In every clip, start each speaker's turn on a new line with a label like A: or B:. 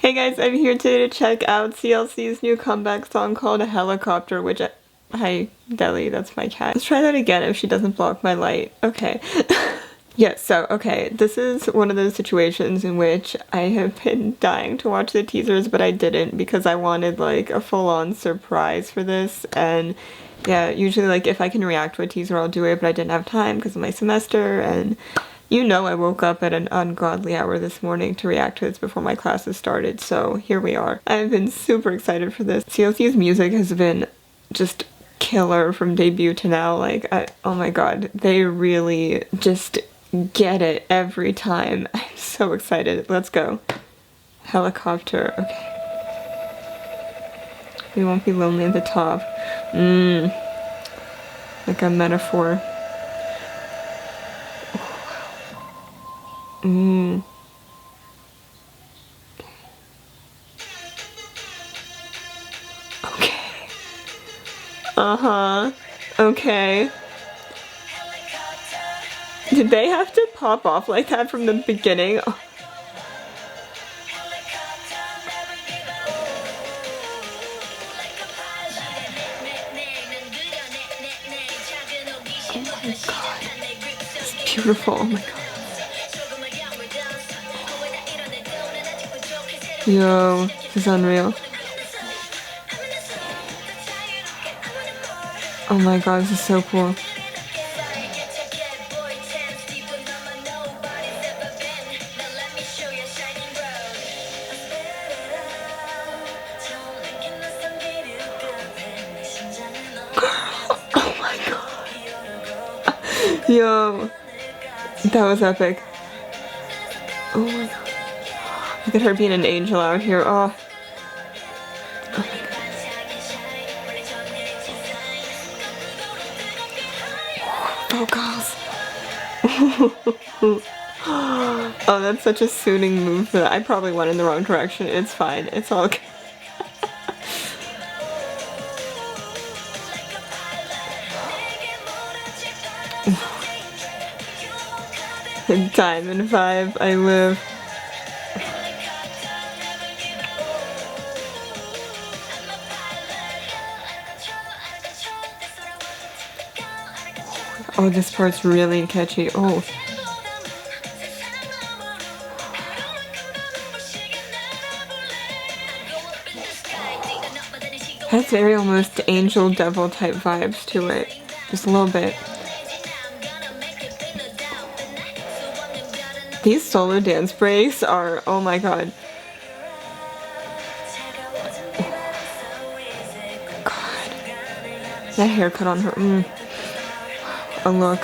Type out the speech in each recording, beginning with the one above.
A: Hey guys, I'm here today to check out CLC's new comeback song called Helicopter, which hi, Deli, that's my cat. Let's try that again if she doesn't block my light. Okay. Yes, okay, this is one of those situations in which I have been dying to watch the teasers, but I didn't because I wanted like a full-on surprise for this, and yeah, usually like if I can react to a teaser I'll do it, but I didn't have time because of my semester, and you know I woke up at an ungodly hour this morning to react to this before my classes started, so here we are. I've been super excited for this. CLC's music has been just killer from debut to now, like, oh my god, they really just get it every time. I'm so excited. Let's go. Helicopter, okay. We won't be lonely at the top. Like a metaphor. Okay. Okay. Did they have to pop off like that from the beginning? Oh. Oh my god. It's beautiful. Oh my god. Yo, this is unreal. Oh my god, this is so cool. Oh my god. Yo, that was epic. Oh my god. Look at her being an angel out here. Oh. Vocals. Oh, that's such a soothing move for that. I probably went in the wrong direction. It's fine. It's all okay. The diamond vibe. I live. Oh, this part's really catchy. Oh. Has very almost angel devil type vibes to it. Just a little bit. These solo dance breaks are, oh my god. God. That haircut on her. Oh, look.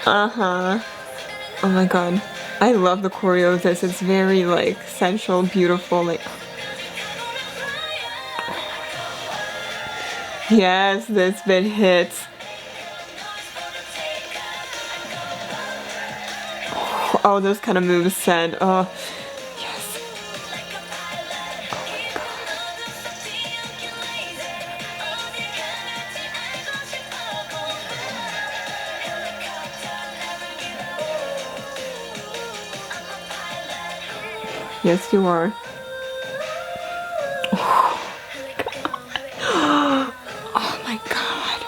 A: Oh my god. I love the choreo of this. It's very, like, sensual, beautiful, like... Yes, this bit hits. Oh, those kind of moves send. Oh, yes. Yes, you are. Oh my god.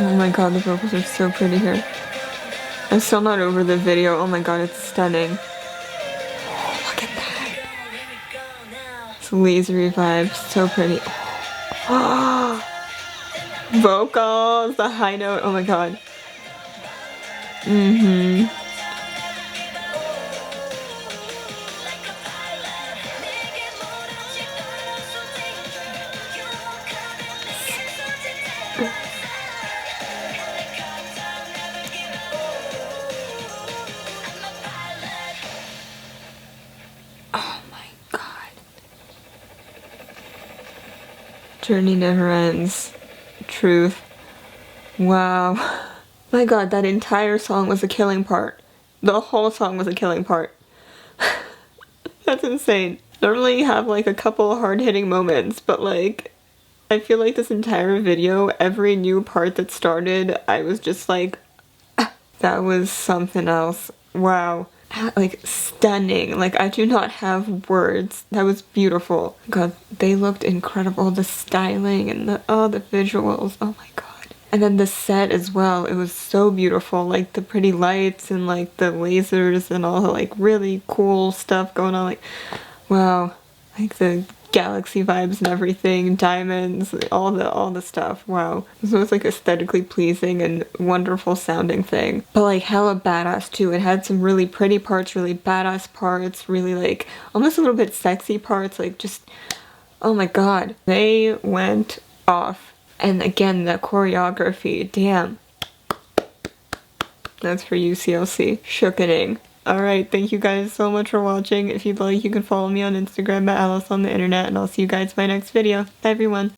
A: Oh my god, the vocals are so pretty here. I'm still not over the video. Oh my god, it's stunning. Oh, look at that. It's lasery vibes. So pretty. Oh. Vocals, the high note. Oh my god. Oh my god. Journey never ends. Truth. Wow. My god, that entire song was a killing part. The whole song was a killing part. That's insane. Normally you have like a couple hard-hitting moments, but like I feel like this entire video, every new part that started, I was just like, ah, that was something else. Wow. Like, stunning. Like, I do not have words. That was beautiful. God, they looked incredible. The styling and the visuals. Oh my god. And then the set as well. It was so beautiful. Like, the pretty lights and, like, the lasers and all the, like, really cool stuff going on. Like, wow. Like, the galaxy vibes and everything, diamonds, all the stuff. Wow. This was like aesthetically pleasing and wonderful sounding thing. But like hella badass too. It had some really pretty parts, really badass parts, really like almost a little bit sexy parts, like just, oh my god. They went off. And again, the choreography, damn. That's for you, CLC. Shookening. Alright, thank you guys so much for watching. If you'd like, you can follow me on Instagram at Alice on the Internet, and I'll see you guys in my next video. Bye everyone.